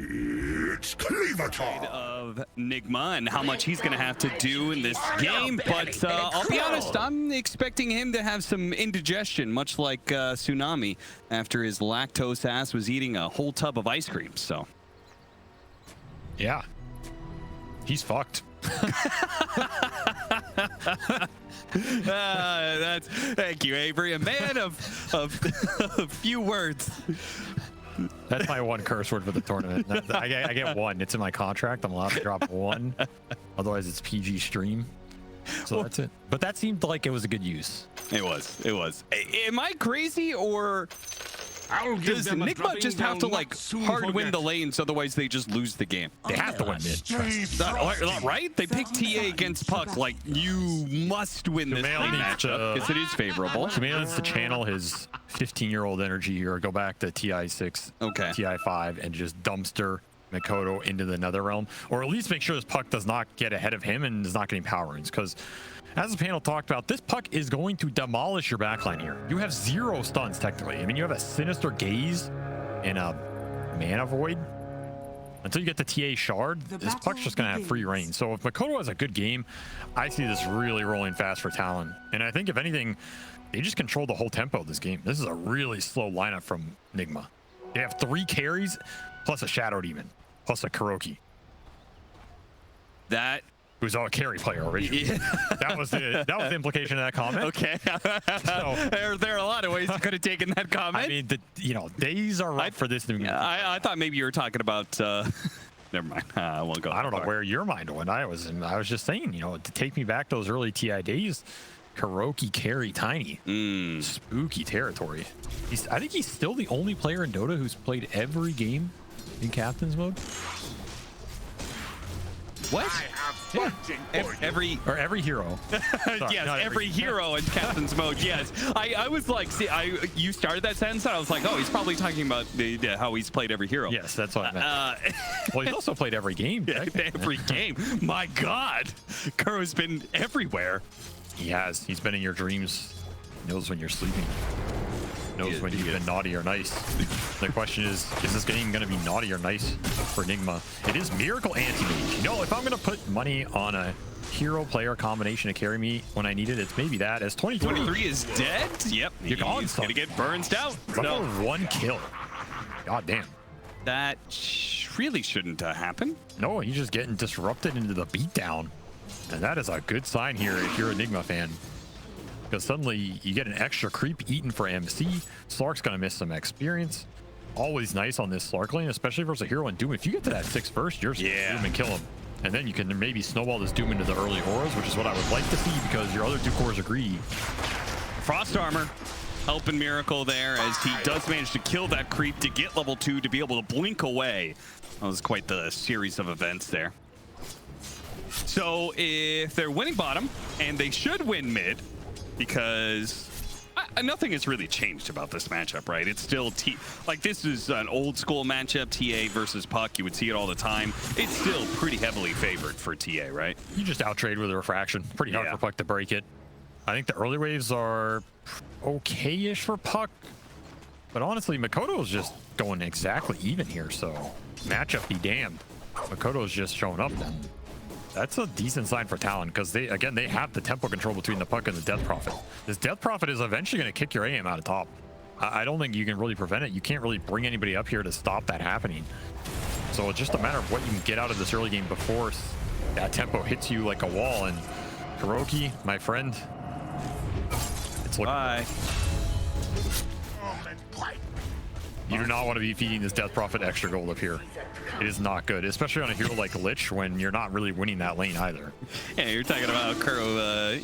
It's Cleaver time of Nigma and how much he's going to have to do in this game. But I'll be honest, I'm expecting him to have some indigestion, much like Tsunami after his lactose ass was eating a whole tub of ice cream. So, yeah, he's fucked. Thank you, Avery, a man of few words. That's my one curse word for the tournament. I get one. It's in my contract. I'm allowed to drop one. Otherwise, it's PG stream. So that's it. But that seemed like it was a good use. It was. It was. Am I crazy, or does Nigma just have to like hard win the lanes, otherwise they just lose the game? They have to win mid. Right? They pick TA against Puck. Like, you must win this lane matchup because it is favorable. Kumail needs to channel his 15-year-old energy or go back to TI6, TI5, and just dumpster Mikoto into the nether realm, or at least make sure this Puck does not get ahead of him and is not getting power ins, because as the panel talked about, this Puck is going to demolish your backline here. You have 0 stuns technically. I mean, you have a Sinister Gaze and a Mana Void. Until you get the TA Shard, this Puck's just going to have free reign. So if Mikoto has a good game, I see this really rolling fast for Talon. And I think if anything, they just control the whole tempo of this game. This is a really slow lineup from Nigma. They have 3 carries plus a Shadow Demon plus a KuroKy. That who's a carry player originally. Yeah. That was the implication of that comment. Okay. So, there are a lot of ways you could have taken that comment. I mean, days are right for this. I thought maybe you were talking about. Never mind. I won't go. I don't know where your mind went. I was just saying, to take me back those early TI days. KuroKy carry Tiny. Spooky territory. I think he's still the only player in Dota who's played every game in Captain's mode. What? Yeah. Every hero. Sorry, yes, every hero in Captain's mode. Yes, I was like, see, you started that sentence, and I was like, oh, he's probably talking about how he's played every hero. Yes, that's what I meant. Well, he's also played every game. Every game. My God, Kuro's been everywhere. He has. He's been in your dreams. Knows when you're sleeping. Knows when you've been naughty or nice. The question is this game going to be naughty or nice for Nigma? It is Miracle Anti-Mage. If I'm going to put money on a hero player combination to carry me when I need it, it's maybe that. As 23 is dead. Yep. You're gone. He's going to get burned out. So 1 kill. God damn. That really shouldn't happen. No, he's just getting disrupted into the beatdown. And that is a good sign here if you're a Nigma fan. Because suddenly you get an extra creep eaten for MC. Slark's going to miss some experience. Always nice on this Slark lane, especially versus a hero in Doom. If you get to that 6 first, you're Doom and kill him. And then you can maybe snowball this Doom into the early auras, which is what I would like to see because your other 2 cores are greedy. Frost Armor helping Miracle there as he does manage to kill that creep to get level 2 to be able to blink away. That was quite the series of events there. So if they're winning bottom, and they should win mid, because nothing has really changed about this matchup, right? It's still this is an old school matchup, TA versus Puck. You would see it all the time. It's still pretty heavily favored for TA, right? You just out-trade with a refraction. Pretty hard for Puck to break it. I think the early waves are okay-ish for Puck, but honestly, Mikoto's just going exactly even here, so matchup be damned. Mikoto's just showing up then. That's a decent sign for Talon because they have the tempo control between the Puck and the Death Prophet. This Death Prophet is eventually going to kick your AM out of top. I don't think you can really prevent it. You can't really bring anybody up here to stop that happening. So it's just a matter of what you can get out of this early game before that tempo hits you like a wall. And KuroKy, my friend, it's looking. Bye. You do not want to be feeding this Death Prophet extra gold up here. It is not good, especially on a hero like Lich when you're not really winning that lane either. Yeah, you're talking about Kuro,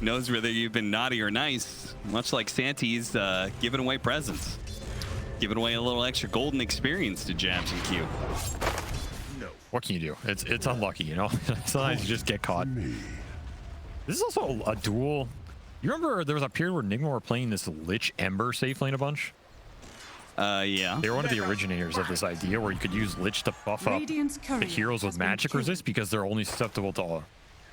knows whether you've been naughty or nice. Much like Santi's giving away presents. Giving away a little extra golden experience to Jabz and Q. No. What can you do? It's unlucky, Sometimes you just get caught. This is also a duel. You remember there was a period where Nigma were playing this Lich Ember safe lane a bunch? Yeah. They were one of the originators of this idea where you could use Lich to buff up the heroes with magic resist because they're only susceptible to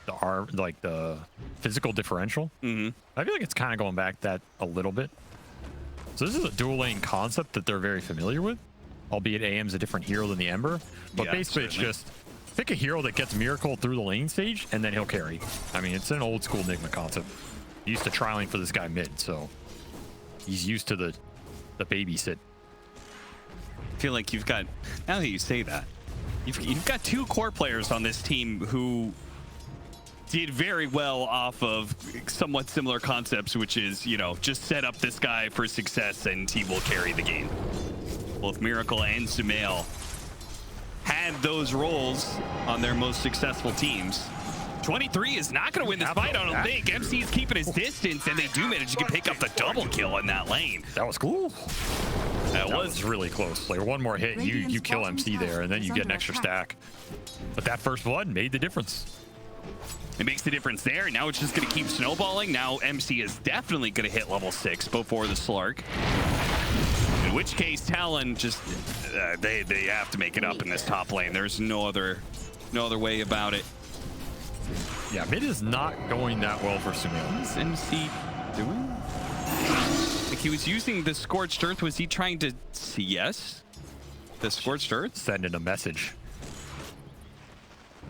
the physical differential. I feel like it's kind of going back that a little bit. So this is a dual lane concept that they're very familiar with. albeit AM's a different hero than the Ember. But Yeah, basically, certainly. it's just pick a hero that gets Miracle through the lane stage, and then he'll carry. I mean, it's an old school Nigma concept. Used to trialing for this guy mid, so he's used to the babysit. I feel like you've got, now that you say that, you've got 2 core players on this team who did very well off of somewhat similar concepts, which is, you know, just set up this guy for success and he will carry the game. Both Miracle and Sumail had those roles on their most successful teams. 23 is not going to win this fight, I don't think. MC is keeping his distance, and they do manage to pick up the double kill in that lane. That was cool. That was really close. Like one more hit, you kill MC there, and then you get an extra stack. But that first blood made the difference. It makes the difference there. Now it's just going to keep snowballing. Now MC is definitely going to hit level 6 before the Slark. In which case, Talon just they have to make it up in this top lane. There's no other way about it. Yeah, mid is not going that well for Sumail. What is MC doing? Like he was using the Scorched Earth. Was he trying to CS the Scorched Earth? Sending a message.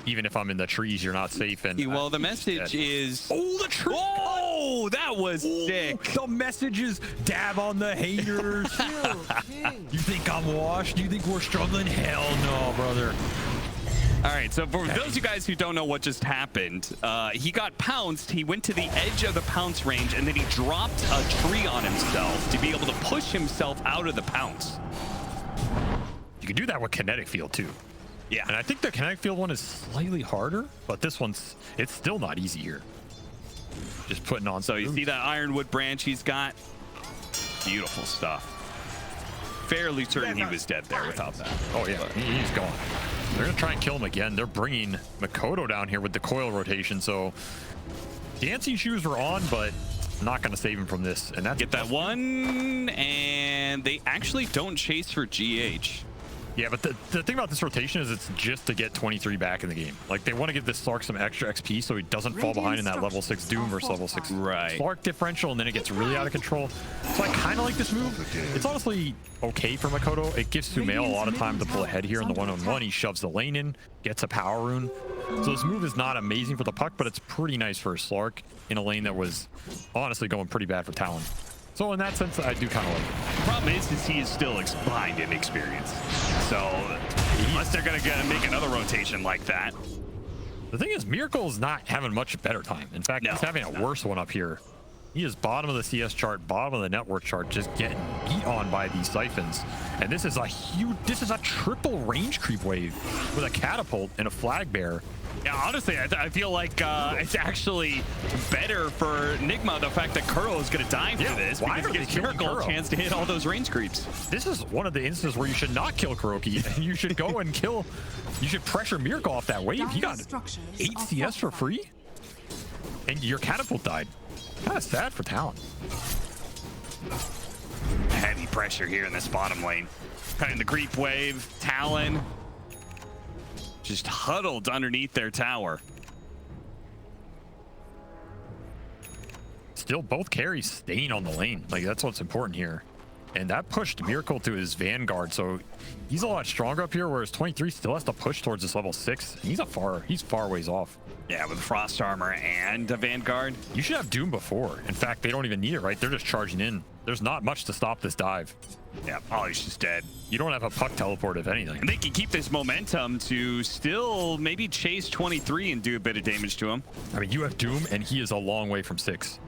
Even if I'm in the trees, you're not safe. And well, the message is... Oh, the tree! Oh, that was sick. The message is dab on the haters. You think I'm washed? You think we're struggling? Hell no, brother. All right, so for those of you guys who don't know what just happened, he got pounced. He went to the edge of the pounce range, and then he dropped a tree on himself to be able to push himself out of the pounce. You can do that with kinetic field too. Yeah. And I think the kinetic field one is slightly harder, but this one's, it's still not easy here. Just putting on. So you see that ironwood branch he's got? Beautiful stuff. Fairly certain he was dead there without that. Oh yeah, he's gone. They're gonna try and kill him again. They're bringing Mikoto down here with the coil rotation, so dancing shoes were on, but not gonna save him from this. And that's get that one, and they actually don't chase for GH. Yeah, but the thing about this rotation is it's just to get 23 back in the game. Like, they want to give this Slark some extra XP so he doesn't fall behind in that level 6 Doom versus level 6 Slark differential, and then it gets really out of control. So I kind of like this move. It's honestly okay for Mikoto. It gives Sumail a lot of time to pull ahead here in the one-on-one. He shoves the lane in, gets a power rune. So this move is not amazing for the puck, but it's pretty nice for a Slark in a lane that was honestly going pretty bad for Talon. So in that sense, I do kind of like it. The problem is he is still behind in experience. So unless they're going to make another rotation like that. The thing is, Miracle is not having much better time. In fact, he's having a worse one up here. He is bottom of the CS chart, bottom of the network chart, just getting beat on by these siphons. And this is a huge, this is a triple range creep wave with a catapult and a flag bearer. Yeah, honestly, I feel like it's actually better for Nigma, the fact that Kuro is going to die for this, because it gives Miracle a chance to hit all those range creeps. This is one of the instances where you should not kill KuroKy. You should go and kill, you should pressure Miracle off that wave. He got 8 CS for free, and your catapult died. Kind of sad for Talon. Heavy pressure here in this bottom lane. Cutting the creep wave, Talon just huddled underneath their tower. Still, both carries staying on the lane. Like, that's what's important here. And that pushed Miracle to his Vanguard, so he's a lot stronger up here, whereas 23 still has to push towards this level 6. He's far ways off. Yeah, with Frost Armor and a Vanguard. You should have Doom before. In fact, they don't even need it, right? They're just charging in. There's not much to stop this dive. Yeah, Polly's just dead. You don't have a puck teleport, if anything. And they can keep this momentum to still maybe chase 23 and do a bit of damage to him. I mean, you have Doom, and he is a long way from 6.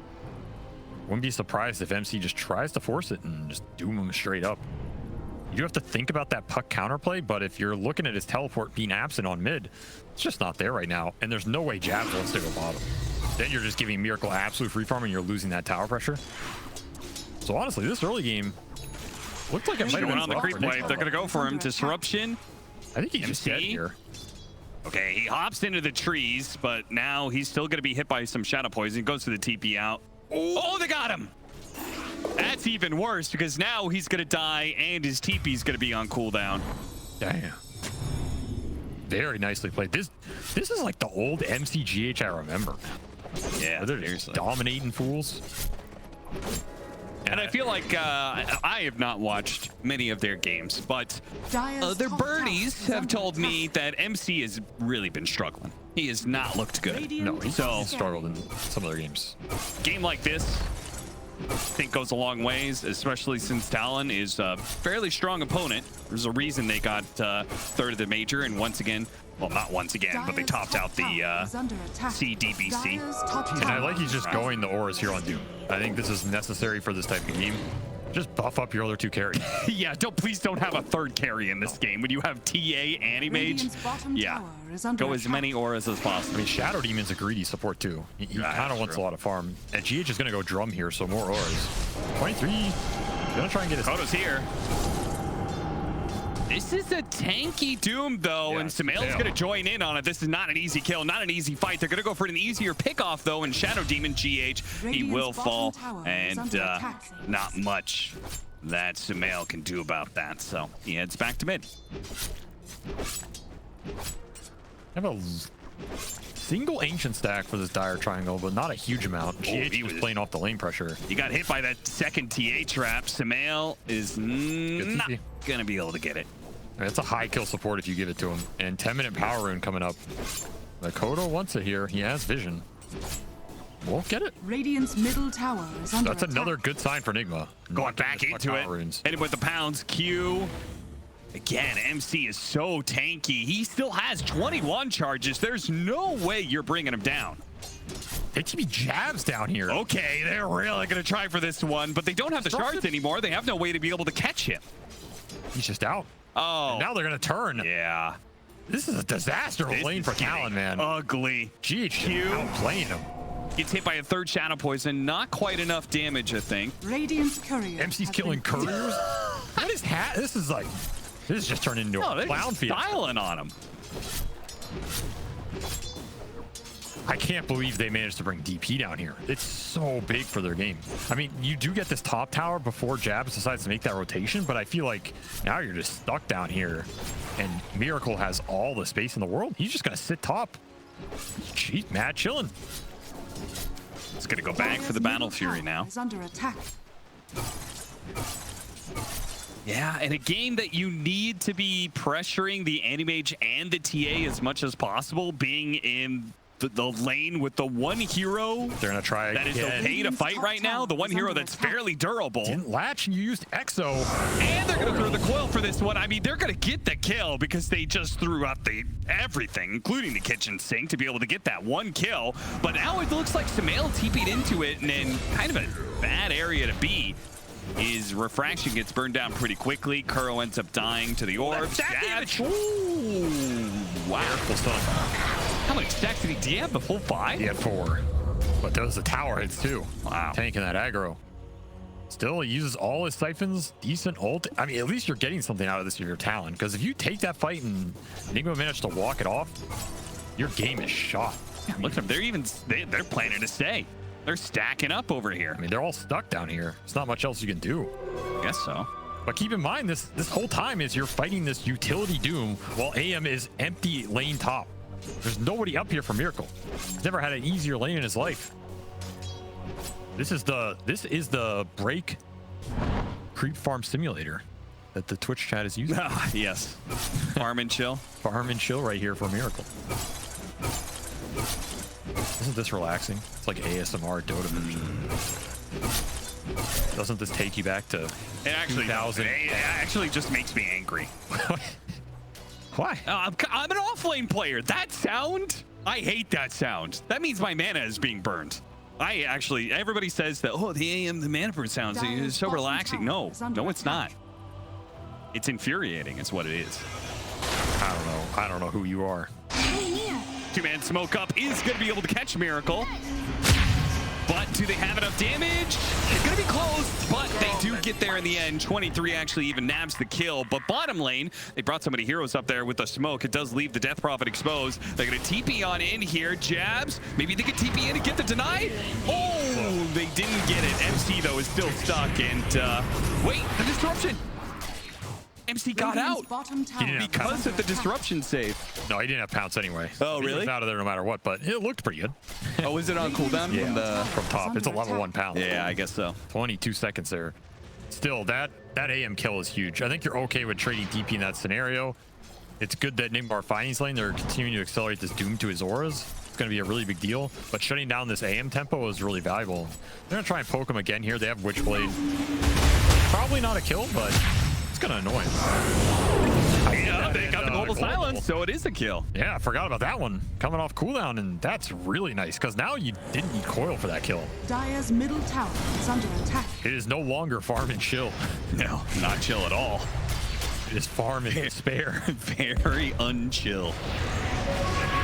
Wouldn't be surprised if MC just tries to force it and just Doom him straight up. You do have to think about that puck counterplay, but if you're looking at his teleport being absent on mid, it's just not there right now. And there's no way Jabz wants to go bottom. Then you're just giving Miracle absolute free farm and you're losing that tower pressure. So honestly, this early game looked like it might have been on the creep wave. They're going to go for him. Disruption. I think he's just dead here. Okay, he hops into the trees, but now he's still going to be hit by some shadow poison. Goes to the TP out. Oh, they got him. That's even worse because now he's going to die and his TP is going to be on cooldown. Damn. Very nicely played. This is like the old MCGH I remember. Yeah, they're just dominating fools. And I feel like I have not watched many of their games, but their birdies have told me that MC has really been struggling. He has not looked good. No, he's struggled in some of their games. Game like this, I think goes a long ways, especially since Talon is a fairly strong opponent. There's a reason they got third of the major, and once again, well, not once again, but they topped out the CDBC. And I like he's just going the auras here on Doom. I think this is necessary for this type of game. Just buff up your other two carries. Yeah, please don't have a third carry in this game. When you have TA and Mage, yeah, go as many auras as possible. I mean, Shadow Demon's a greedy support too. He kind of wants a lot of farm. And GH is going to go drum here, so more auras. 23, gonna try and get his... Mikoto's here. This is a tanky Doom, though, and Safelane's going to join in on it. This is not an easy kill, not an easy fight. They're going to go for an easier pickoff, though, and Shadow Demon, GH, he will fall, and not much that Safelane can do about that, so he heads back to mid. I have a single ancient stack for this dire triangle, but not a huge amount. GH was playing off the lane pressure. He got hit by that second TA trap. Safelane is not going to be able to get it. It's a high kill support if you give it to him. And 10-minute power rune coming up. Mikoto wants it here. He has vision. Won't get it. Radiant's middle tower is under That's another good sign for Nigma. Going back into it. Hit him with the pounds. Q. Again, MC is so tanky. He still has 21 charges. There's no way you're bringing him down. ATB Jabz down here. Okay, they're really going to try for this one, but they don't have the shards anymore. They have no way to be able to catch him. He's just out. Oh. And now they're going to turn. Yeah. This is a disaster of lane for Talon, man. Ugly. GH outplaying him. Gets hit by a third Shadow Poison. Not quite enough damage, I think. Radiant's courier. MC's killing couriers? What is that? This is like... This is just turned into a clown field. Styling on him. I can't believe they managed to bring DP down here. It's so big for their game. I mean, you do get this top tower before Jabz decides to make that rotation, but I feel like now you're just stuck down here. And Miracle has all the space in the world. He's just going to sit top. Jeez, mad chilling. It's going to go back for the Battle Fury now. Is under attack. Yeah, in a game that you need to be pressuring the Anti-Mage and the TA as much as possible, being in the lane with the one hero they're gonna try that is okay to fight right now, the one hero that's fairly durable. Didn't latch and you used Exo. And they're gonna throw the coil for this one. I mean, they're gonna get the kill because they just threw out everything, including the kitchen sink, to be able to get that one kill. But now it looks like Safelane TP'd into it, and in kind of a bad area to be. His refraction gets burned down pretty quickly. Kuro ends up dying to the orb. Ooh, wow. How many stacks did he? Did he have the full 5? He had 4. But those the tower hits too. Wow. Tanking that aggro. Still, he uses all his siphons. Decent ult. I mean, at least you're getting something out of this with your Talon. Because if you take that fight and Nigma managed to walk it off, your game is shot. Yeah, look at them. They're planning to stay. They're stacking up over here. I mean, they're all stuck down here. There's not much else you can do. I guess so. But keep in mind, this whole time is you're fighting this utility Doom while AM is empty lane top. There's nobody up here for Miracle. He's never had an easier lane in his life. This is the break creep farm simulator that the Twitch chat is using. Yes. Farm and chill. Farm and chill right here for Miracle. Isn't this relaxing? It's like ASMR Dota version. Doesn't this take you back to 2000? It actually just makes me angry. Why? I'm an offlane player. That sound? I hate that sound. That means my mana is being burned. Everybody says that, oh, the mana burn sounds is so relaxing. No, it's not. It's infuriating is what it is. I don't know. I don't know who you are. Two-man smoke up is going to be able to catch Miracle. But do they have enough damage? It's going to be close, but they do get there in the end. 23 actually even nabs the kill. But bottom lane, they brought so many heroes up there with the smoke. It does leave the Death Prophet exposed. They're going to TP on in here. Jabz, maybe they could TP in and get the deny. Oh, they didn't get it. MC, though, is still stuck. And wait, the disruption. MC got out because of the disruption save. No, he didn't have pounce anyway. Oh, really? He was out of there no matter what, but it looked pretty good. Oh, is it on cooldown? Yeah, from top. It's a level 1 pounce. Yeah, I guess so. 22 seconds there. Still, that AM kill is huge. I think you're okay with trading DP in that scenario. It's good that Nigma are finding his lane. They're continuing to accelerate this Doom to his auras. It's going to be a really big deal. But shutting down this AM tempo is really valuable. They're going to try and poke him again here. They have Witchblade. Probably not a kill, but it's going to annoy him. Yeah, they got the global silence, so it is a kill. Yeah, I forgot about that one. Coming off cooldown, and that's really nice, because now you didn't need coil for that kill. Dire's middle tower is under attack. It is no longer farm and chill. No, not chill at all. It is farm and despair. Very unchill.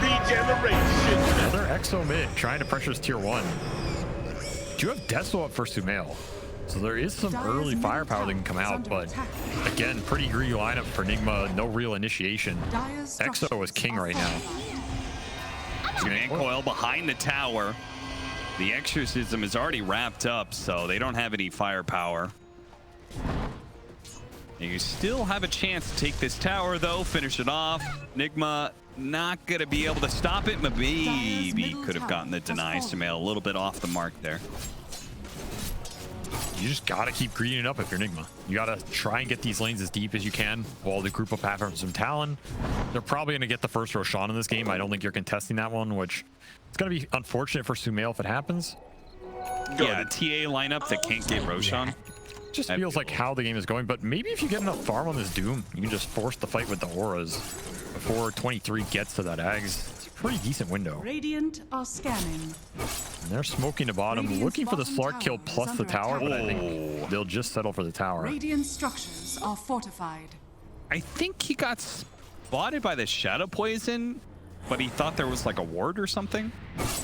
Regeneration. Another Exo mid, trying to pressure his tier 1. Do you have Deso up for Sumail? So there is some early firepower that can come out, but again, pretty greedy lineup for Nigma. No real initiation. Exo is king right now. Man coil behind the tower. The exorcism is already wrapped up, so they don't have any firepower. You still have a chance to take this tower, though. Finish it off. Nigma not going to be able to stop it. Maybe could have gotten the deny. Sumail a little bit off the mark there. You just got to keep greeding it up if you're Nigma. You got to try and get these lanes as deep as you can while the group up half from some Talon. They're probably going to get the first Roshan in this game. I don't think you're contesting that one, which it's going to be unfortunate for Sumail if it happens. Yeah, the TA lineup that can't get Roshan. Just feels like how the game is going, but maybe if you get enough farm on this Doom, you can just force the fight with the auras before 23 gets to that Ags. It's a pretty decent window. Radiant are scanning. And they're smoking the bottom, looking for the Slark kill plus the tower, but I think they'll just settle for the tower. Radiant structures are fortified. I think he got spotted by the Shadow Poison, but he thought there was like a ward or something.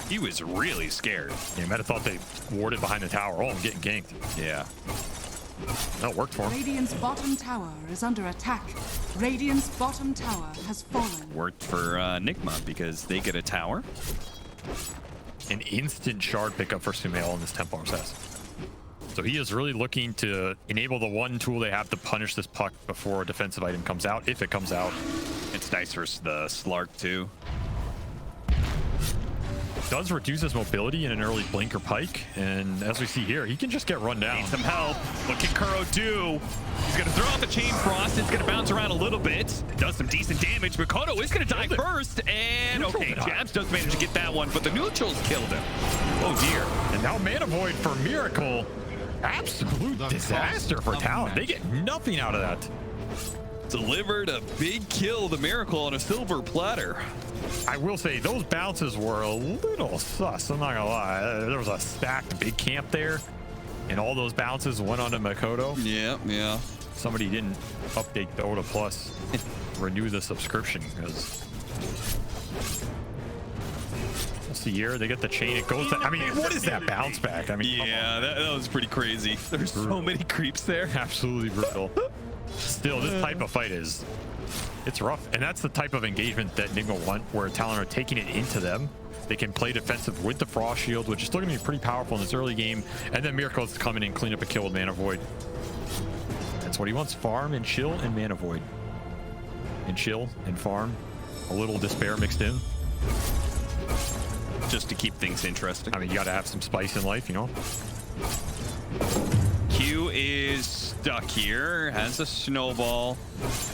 He was really scared. Yeah, he might have thought they warded behind the tower. Oh, I'm getting ganked. Yeah. That worked for him. Radiant's bottom tower is under attack. Radiant's bottom tower has fallen. Worked for Nigma because they get a tower. An instant shard pickup for Sumail on this Templar Assassin. So he is really looking to enable the one tool they have to punish this puck before a defensive item comes out, if it comes out. It's nice for the Slark too. Does reduce his mobility in an early blink or pike, and as we see here, he can just get run down. Need some help. What can Kuro do? He's gonna throw out the Chain Frost. It's gonna bounce around a little bit. Does some decent damage. Mikoto is gonna die first, and okay, Jabz does manage to get that one, but the neutrals killed him. Oh dear. And now Mana Void for Miracle. Absolute disaster for Talon. They get nothing out of that. Delivered a big kill, the Miracle, on a silver platter. I will say those bounces were a little sus. I'm not gonna lie. There was a stacked big camp there, and all those bounces went onto Mikoto. Yeah. Somebody didn't update Dota Plus, renew the subscription, because let's see here. They get the chain. It goes. I mean, what is that bounce back? I mean, yeah, that was pretty crazy. There's so many creeps there. Absolutely brutal. Still, this type of fight it's rough, and that's the type of engagement that Nigma want, where Talon are taking it into them. They can play defensive with the Frost Shield, which is still going to be pretty powerful in this early game, and then Miracle's to come in and clean up a kill with Mana Void. That's what he wants: farm and chill and Mana Void. And chill and farm, a little despair mixed in. Just to keep things interesting. I mean, you got to have some spice in life, you know? Q is stuck here, has a snowball,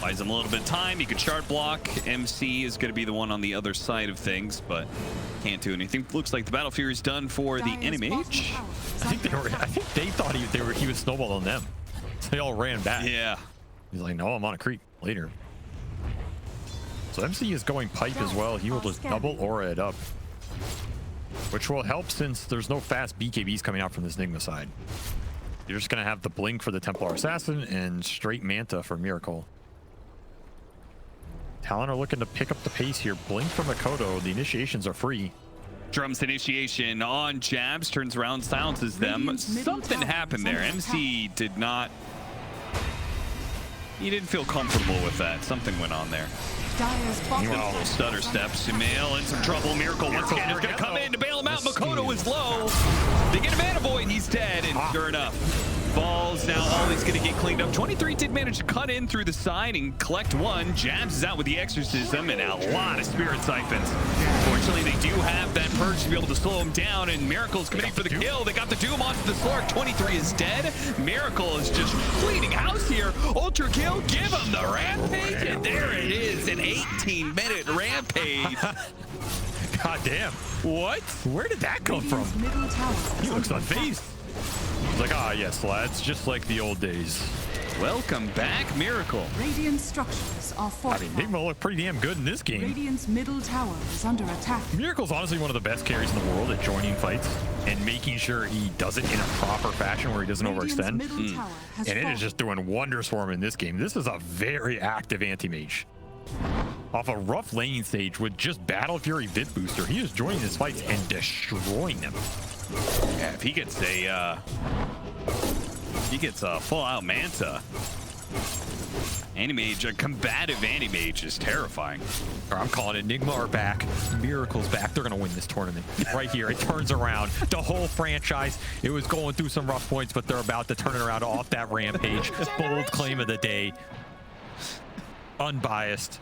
buys him a little bit of time. He could shard block. MC is going to be the one on the other side of things, but can't do anything. Looks like the Battle Fury is done for the enemy Mage. I think they thought he was snowballed on them. So they all ran back. Yeah. He's like, no, I'm on a creep later. So MC is going pipe as well. He will just double aura it up, which will help since there's no fast BKBs coming out from this Nigma side. You're just going to have the blink for the Templar Assassin and straight Manta for Miracle. Talon are looking to pick up the pace here. Blink for Mikoto. The initiations are free. Drums initiation on Jabz, turns around, silences them. Something happened there. MC did not... He didn't feel comfortable with that. Something went on there. Little stutter steps. Sumail in some trouble. Miracle once again is going to come in to bail him out. Mikoto is low. They get a Mana Void. He's dead. And sure enough, falls. Now Ollie's going to get cleaned up. 23 did manage to cut in through the side and collect one. Jabz is out with the exorcism and a lot of spirit siphons. Fortunately, they do have that purge to be able to slow him down, and Miracle's committing for the kill. They got the Doom onto the Slark. 23 is dead. Miracle is just cleaning house here. Ultra kill, give him the rampage, and there it is, an 18-minute rampage. God damn. What? Where did that come from? He looks unfazed. He's like, ah, yes, lads, just like the old days. Welcome back, Miracle. Radiant structures are I fortified. mean, Nigma looked pretty damn good in this game. Radiant's middle tower is under attack. Miracle's honestly one of the best carries in the world at joining fights and making sure he does it in a proper fashion where he doesn't overextend. Middle tower has And it fallen. is just doing wonders for him in this game. This is a very active anti-mage. Off a rough lane stage with just Battle Fury Vid Booster, he is joining his fights and destroying them. Yeah, if he gets a full-out Manta, Anti-Mage, a combative Anti-Mage is terrifying. I'm calling it. Nigma are back. Miracle's back. They're going to win this tournament. Right here. It turns around. The whole franchise, it was going through some rough points, but they're about to turn it around off that rampage. Bold claim of the day. Unbiased.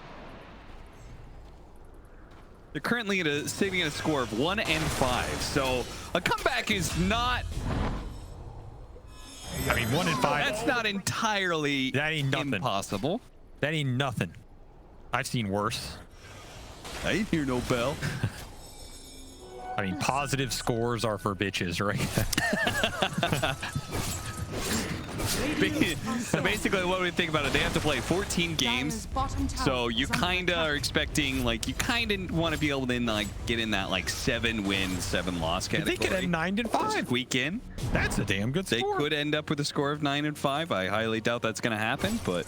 They're currently sitting at a score of 1 and 5, so a comeback is not... I mean, 1 and 5. That's not entirely That ain't nothing. impossible. That ain't nothing. I've seen worse. I ain't hear no bell. I mean, positive scores are for bitches, right? So basically what we think about it, they have to play 14 games, so you kind of are expecting, like, you kind of want to be able to like get in that like 7-win, 7-loss category. They could end 9 and 5. Weekend. That's a damn good They score. could end up with a score of 9 and 5. I highly doubt that's going to happen, but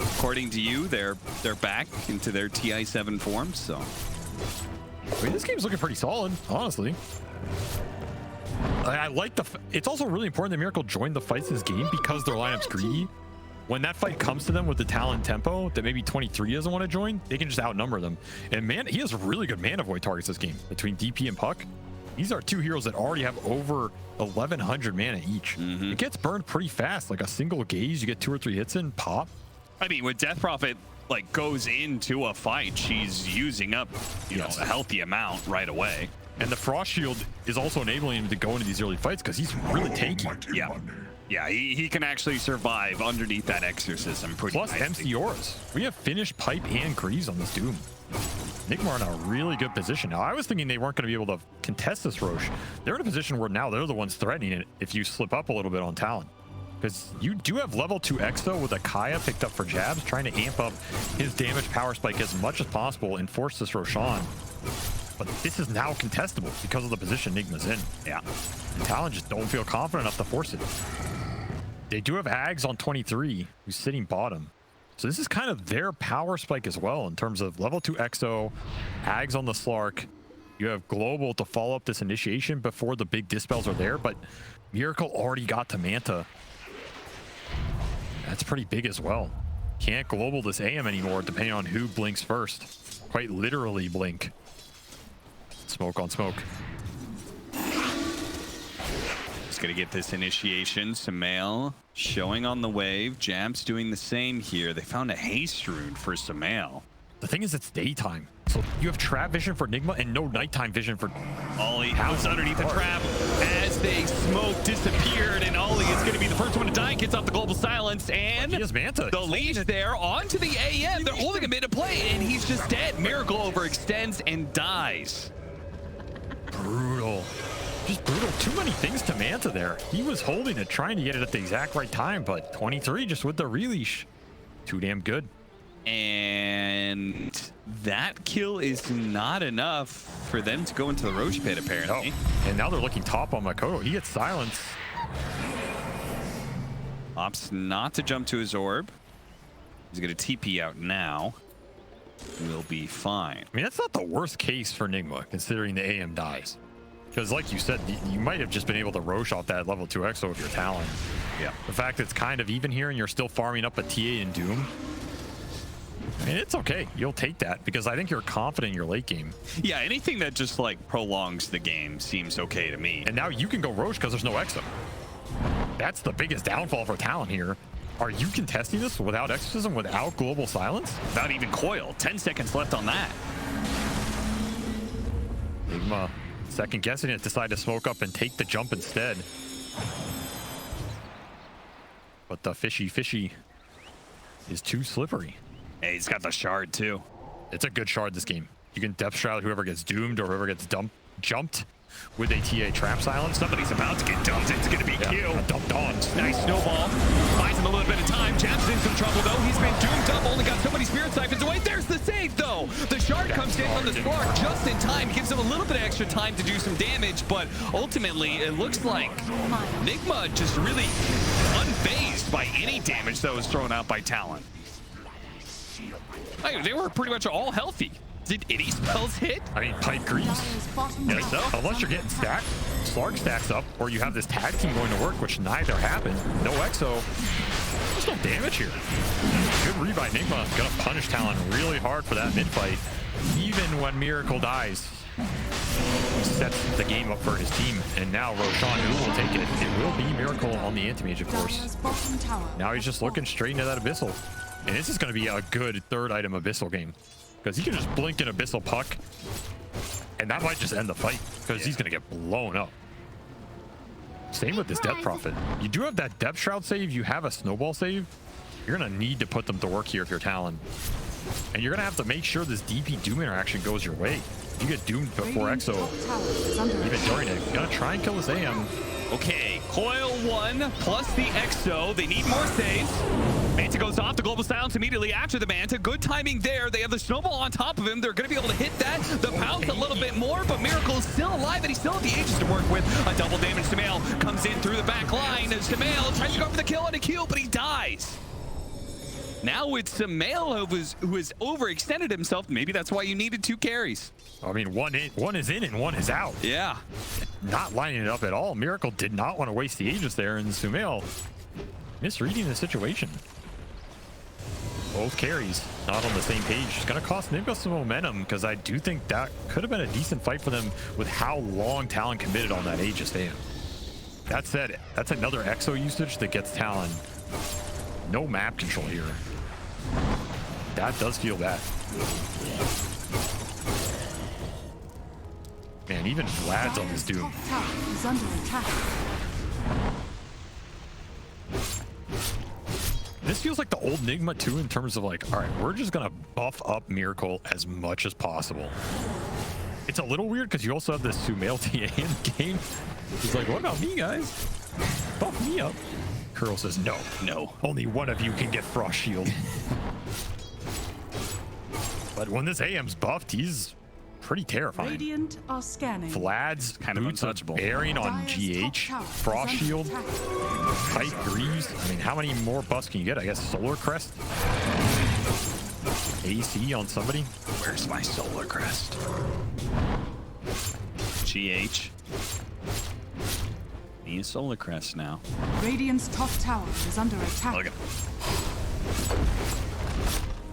according to you, they're back into their TI7 form. So I mean, this game's looking pretty solid, honestly. I like it's also really important that Miracle joined the fights this game because their lineup's greedy. When that fight comes to them with the Talon tempo that maybe 23 doesn't want to join, they can just outnumber them. And man, he has really good mana void targets this game between DP and Puck. These are two heroes that already have over 1,100 mana each. It gets burned pretty fast, like a single gaze, you get 2 or 3 hits in, pop. I mean, when Death Prophet like goes into a fight, she's using up, you know, a healthy amount right away. And the Frost Shield is also enabling him to go into these early fights because he's really tanky. Yeah, he can actually survive underneath that exorcism pretty Plus nicely. MC Auras. We have finished Pipe and Greaves on this Doom. Nigma are in a really good position. Now, I was thinking they weren't going to be able to contest this Roche. They're in a position where now they're the ones threatening it if you slip up a little bit on Talon. Because you do have level 2 Exo with a Kaya picked up for Jabz, trying to amp up his damage power spike as much as possible and force this Roshan. But this is now contestable because of the position Nigma's in. Yeah. And Talon just don't feel confident enough to force it. They do have Ags on 23, who's sitting bottom. So this is kind of their power spike as well in terms of level 2 Exo, Ags on the Slark. You have Global to follow up this initiation before the big dispels are there, but Miracle already got to Manta. That's pretty big as well. Can't Global this AM anymore depending on who blinks first. Quite literally blink. Smoke on smoke. Just gonna get this initiation. Samael showing on the wave. Jabz doing the same here. They found a haste rune for Samael. The thing is, it's daytime. So you have trap vision for Nigma and no nighttime vision for Ollie was underneath the trap as they smoke disappeared, and Ollie is going to be the first one to die. Gets off the global silence, and he has Manta. The leash there onto the AM. They're holding him into play, and he's just dead. Miracle overextends and dies. Brutal. Just brutal. Too many things to Manta there. He was holding it, trying to get it at the exact right time, but 23 just with the releash. Too damn good. And that kill is not enough for them to go into the Roach pit, apparently. No. And now they're looking top on Mikoto. He gets silence. Opts not to jump to his orb. He's going to TP out now. We'll be fine. I mean, that's not the worst case for Nigma, considering the AM dies. Because like you said, you might have just been able to Roche off that level 2 Exo with your Talon. Yeah. The fact that it's kind of even here and you're still farming up a TA and Doom, I mean, it's okay. You'll take that because I think you're confident in your late game. Yeah, anything that just like prolongs the game seems okay to me. And now you can go Roche because there's no Exo. That's the biggest downfall for Talon here. Are you contesting this without Exorcism, without Global Silence? Without even Coil. 10 seconds left on that. Nigma second guessing it, decide to smoke up and take the jump instead. But the fishy is too slippery. Hey, he's got the shard too. It's a good shard this game. You can depth shroud whoever gets doomed or whoever gets jumped with a TA trap silence. Somebody's about to get dumped. It's going to be Q. Dumped on. Nice snowball. Buys him a little bit of time. Jabz in some trouble, though. He's been doomed up. Only got so many spirit siphons away. There's the save, though. The shard comes in on the spark just in time. Gives him a little bit of extra time to do some damage, but ultimately, it looks like Nigma just really unfazed by any damage that was thrown out by Talon. Hey, they were pretty much all healthy. Did any spells hit? I mean, Pipe Greaves. Yes, so. Unless you're getting stacked, Slark stacks up, or you have this tag team going to work, which neither happened. No Exo. There's no damage here. Good read by Nigma. Gonna punish Talon really hard for that mid fight. Even when Miracle dies, sets the game up for his team. And now Roshan, who will take it? It will be Miracle on the anti-mage, of course. Now he's just looking straight into that Abyssal. And this is going to be a good third item Abyssal game. Because he can just blink an Abyssal puck, and that might just end the fight, because he's going to get blown up. Same with this Death Prophet. You do have that Depth Shroud save, you have a Snowball save. You're going to need to put them to work here if you're Talon. And you're going to have to make sure this DP Doom interaction goes your way. If you get doomed before Exo, even during it, you got to try and kill this AM. Okay, Coil 1 plus the Exo. They need more saves. Manta goes off. The Global Silence immediately after the Manta. Good timing there. They have the Snowball on top of him. They're going to be able to hit that. The Pounce a little bit more, but Miracle is still alive, and he's still at the Aegis to work with. A double damage Sumail comes in through the back line. Sumail tries to go for the kill on a Q, but he dies. Now it's Sumail who has overextended himself. Maybe that's why you needed 2 carries. I mean, one is in and one is out. Yeah. Not lining it up at all. Miracle did not want to waste the Aegis there, and Sumail misreading the situation. Both carries not on the same page. It's going to cost Nigma some momentum, because I do think that could have been a decent fight for them with how long Talon committed on that Aegis stand. That said, that's another Exo usage that gets Talon no map control here. That does feel bad. Man, even Vlad's on this Doom. Is under attack. This feels like the old Nigma too, in terms of like, all right, we're just gonna buff up Miracle as much as possible. It's a little weird because you also have this Sumail TA in the game. He's like, what about me, guys? Buff me up. Kuro says, no, only one of you can get Frost Shield. But when this AM's buffed, he's pretty terrifying. Radiant are scanning. Vlad's kind of untouchable. Bearing on GH, Frost Shield, Tight Greaves. I mean, how many more buffs can you get? I guess Solar Crest. AC on somebody. Where's my Solar Crest? GH. Need a Solar Crest now. Radiant's top tower is under attack. Look at him.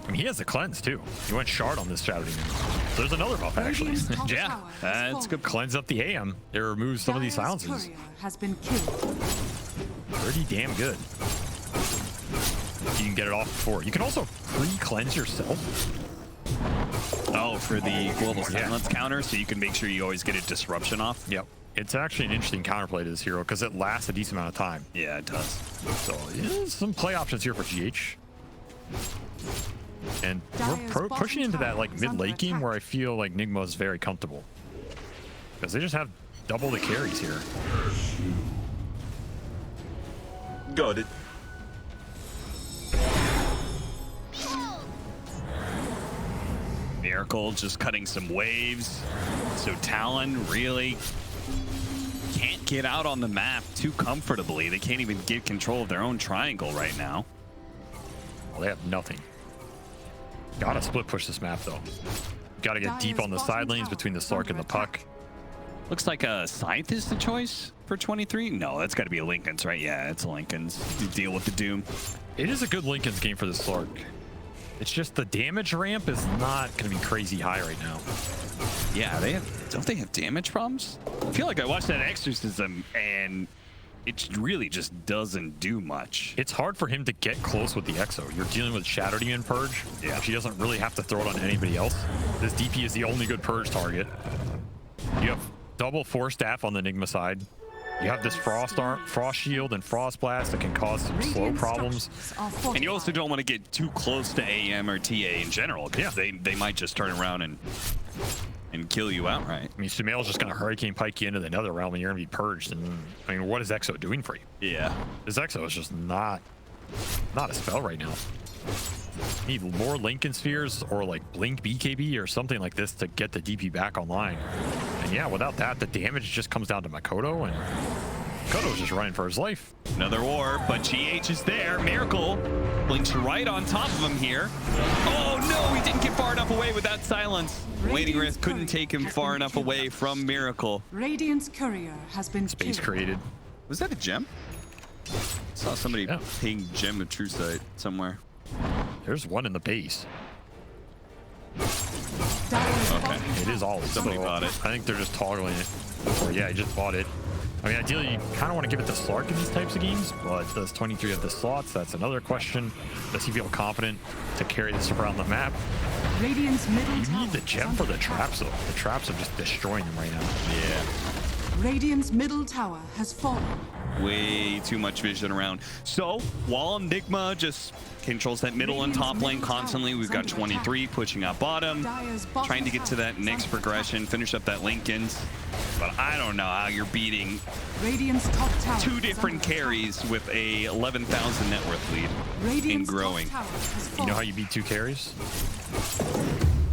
I mean, he has the cleanse too. He went shard on this Shadow Demon. So there's another buff actually. Yeah, that's good. Cleanse up the AM. It removes some of these Dire's silences. courier has been killed. Pretty damn good. You can get it off before. You can also pre-cleanse yourself. Oh, for the global silence counter, so you can make sure you always get a disruption off. Yep. It's actually an interesting counterplay to this hero because it lasts a decent amount of time. Yeah, it does. So yeah, some play options here for GH. And we're pushing into that like mid-late game where I feel like Nigma is very comfortable. Because they just have double the carries here. Got it. Miracle just cutting some waves. So Talon really can't get out on the map too comfortably. They can't even get control of their own triangle right now. Well, they have nothing. Gotta split push this map though. Gotta get deep on the side lanes between the Slark and the Puck. Looks like a Scythe is the choice for 23. No, that's got to be a Linken's, right? Yeah, it's a Linken's to deal with the Doom. It is a good Linken's game for the Slark. It's just the damage ramp is not going to be crazy high right now. Yeah, don't they have damage problems? I feel like I watched that Exorcism and it really just doesn't do much. It's hard for him to get close with the Exo. You're dealing with Shadow Demon Purge. Yeah. She doesn't really have to throw it on anybody else. This DP is the only good Purge target. You have double Force Staff on the Nigma side. You have this Frost Shield and Frost Blast that can cause some slow problems. And you also don't want to get too close to AM or TA in general, because they might just turn around and kill you outright. I mean, Sumail's just going to Hurricane Pike you into the Nether Realm and you're going to be purged. And I mean, what is Exo doing for you? Yeah. This Exo is just not a spell right now. You need more Lincoln Spheres or like Blink BKB or something like this to get the DP back online. And yeah, without that, the damage just comes down to Mikoto, and Mikoto's just running for his life. Another war, but GH is there. Miracle blinks right on top of him here. Oh no, he didn't get far enough away with that silence. Waiting Rift couldn't take him far enough away from Miracle. Radiant's courier has been Space killed. created. Was that a gem? I saw somebody ping Gem of True Sight somewhere. There's one in the base. Okay. It is all. Somebody bought it. I think they're just toggling it. Or yeah, he just bought it. I mean, ideally, you kind of want to give it to Slark in these types of games, but does 23 have the slots? That's another question. Does he feel confident to carry this around the map? Radiant's middle You tower need the gem for the traps, though. The traps are just destroying him right now. Yeah. Radiant's middle tower has fallen. Way too much vision around. So while Nigma just controls that middle and top lane constantly, we've got 23 pushing up bottom, trying to get to that next progression, finish up that Linken's. But I don't know how you're beating Radiant's top tower two different carries with a 11,000 net worth lead and growing. You know how you beat two carries?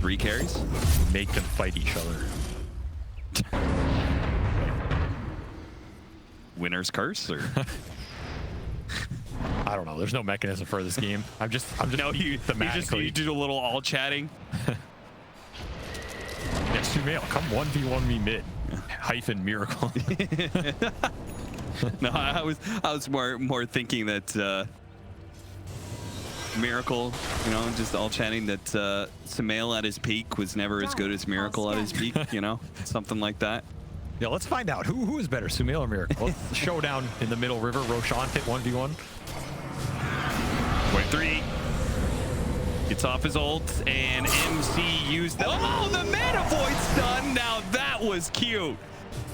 3 carries? Make them fight each other. Winner's curse, or I don't know. There's no mechanism for this game. I'm just no, you do a little all chatting. Yeah, Sumail, come 1v1 me mid. Hyphen Miracle. No, I was more thinking that Miracle, you know, just all chatting that Sumail at his peak was never as good as Miracle at his peak, you know, something like that. Yeah, let's find out who is better, Sumail or Miracle. Showdown in the middle river. Roshan hit 1v1. Point 3. Gets off his ult, and MC used the... Oh, the Mana Void stun! Now that was cute.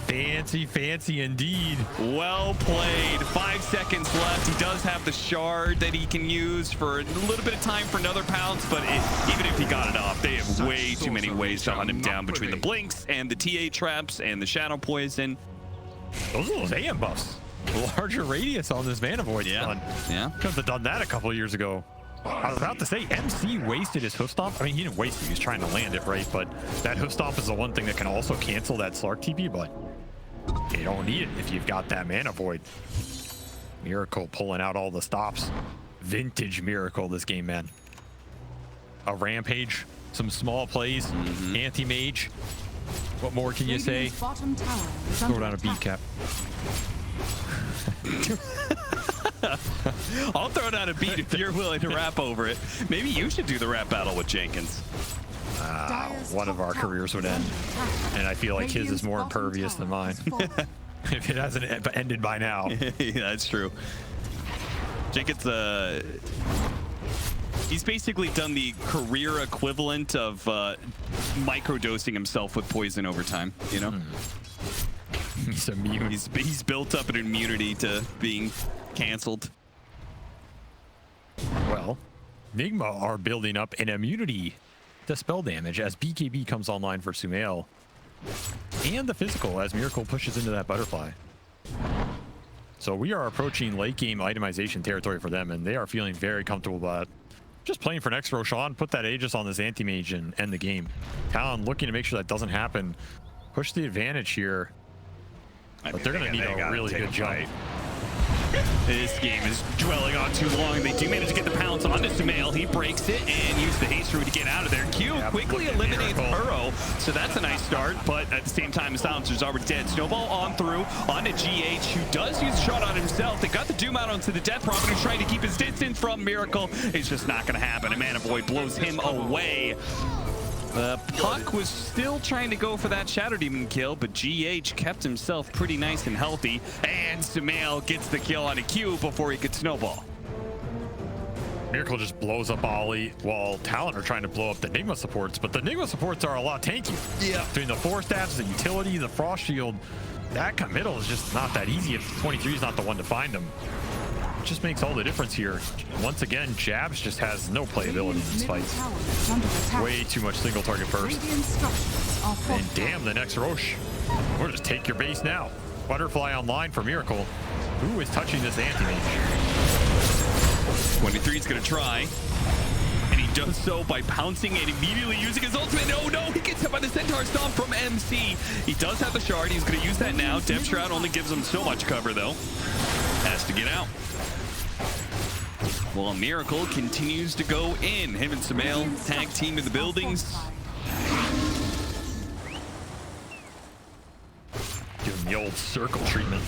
Fancy indeed. Well played. 5 seconds left. He does have the shard that he can use for a little bit of time for another pounce, but even if he got it off, they have way too many ways to hunt him down between the blinks and the TA traps and the shadow poison. Those are those AM buffs. The larger radius on this Mana Void stun. Yeah. Could have done that a couple of years ago. I was about to say, MC wasted his hoof stomp. I mean, he didn't waste it. He was trying to land it, right? But that hoof stomp is the one thing that can also cancel that Slark TP, but you don't need it if you've got that Mana Void. Miracle pulling out all the stops. Vintage Miracle this game, man. A Rampage, some small plays, anti-mage. What more can you say? Throw down a beat cap. I'll throw down a beat if you're willing to rap over it. Maybe you should do the rap battle with Jenkins. One of our careers would end, and I feel like his is more impervious than mine. If it hasn't ended by now. Yeah, that's true. Jenkins, he's basically done the career equivalent of microdosing himself with poison over time, you know? He's immune. He's built up an immunity to being canceled. Well, Nigma are building up an immunity to spell damage as BKB comes online for Sumail, and the physical as Miracle pushes into that butterfly. So we are approaching late game itemization territory for them, and they are feeling very comfortable about just playing for next. Roshan, put that Aegis on this anti-mage and end the game. Talon looking to make sure that doesn't happen. Push the advantage here. But they're going to need a really good jump. This game is dwelling on too long. They do manage to get the pounce onto Sumail. He breaks it and uses the haste route to get out of there. Q quickly eliminates Burrow, so that's a nice start. But at the same time, the Silencer's already dead. Snowball on through onto GH, who does use a shot on himself. They got the Doom out onto the Death Prophet, who's trying to keep his distance from Miracle. It's just not going to happen. A Mana Void blows him away. The Puck was still trying to go for that Shadow Demon kill, but GH kept himself pretty nice and healthy, and Sumail gets the kill on a Q before he could snowball. Miracle just blows up Ollie while Talon are trying to blow up the Nigma supports, but the Nigma supports are a lot tanky. Yeah. Between the 4 stats, the utility, the Frost Shield, that middle is just not that easy if 23 is not the one to find them. It just makes all the difference here. Once again, Jabz just has no playability in this fight. Way too much single target first. And damn, the next Roche. We'll just take your base now. Butterfly online for Miracle. Who is touching this anti-mage? 23 is going to try, and he does so by pouncing and immediately using his ultimate. Oh no, he gets hit by the Centaur Stomp from MC. He does have the shard. He's going to use that now. Dev Shroud only gives him so much cover, though. Has to get out. Well, Miracle continues to go in. Him and Sumail tag team in the buildings. Give him the old circle treatment.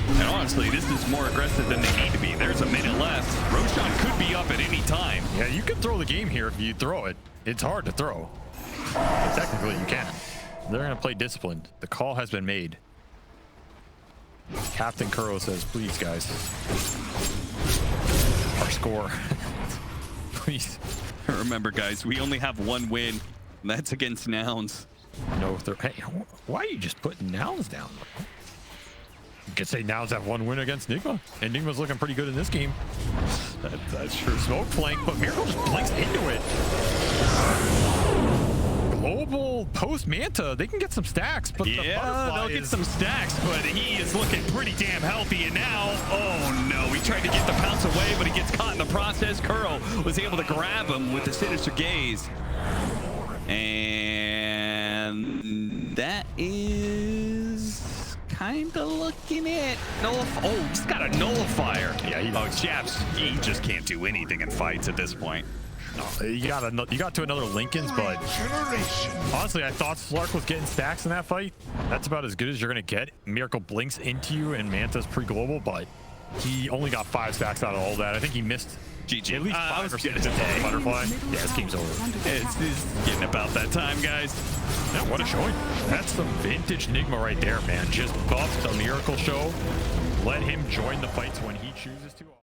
And honestly, this is more aggressive than they need to be. There's a minute left. Roshan could be up at any time. Yeah, you can throw the game here if you throw it. It's hard to throw. But technically, you can. They're going to play disciplined. The call has been made. Captain Kuro says, please, guys. Our score. Please. Remember, guys, we only have one win. And that's against Nouns. No, hey, why are you just putting Nouns down? You could say Nouns have one win against Nigma, and Nigma's looking pretty good in this game. That's true. Smoke flank, but Miracle just blinks into it. Global post Manta, they can get some stacks, but yeah, they'll get some stacks, but he is looking pretty damn healthy. And now, oh no, he tried to get the pounce away, but he gets caught in the process. Kuro was able to grab him with the Sinister Gaze. And that is kind of looking at oh, he's got a nullifier. Yeah, Jabz, he just can't do anything in fights at this point. No, you got to another Lincoln's, but honestly, I thought Slark was getting stacks in that fight. That's about as good as you're gonna get. Miracle blinks into you, and Manta's pre-global, but he only got 5 stacks out of all that. I think he missed GG. at least 5 or 6 Butterfly. Yeah, this game's over. It's getting about that time, guys. Yeah, what a showing. That's some vintage Nigma right there, man. Just buffed a Miracle show. Let him join the fights when he chooses to.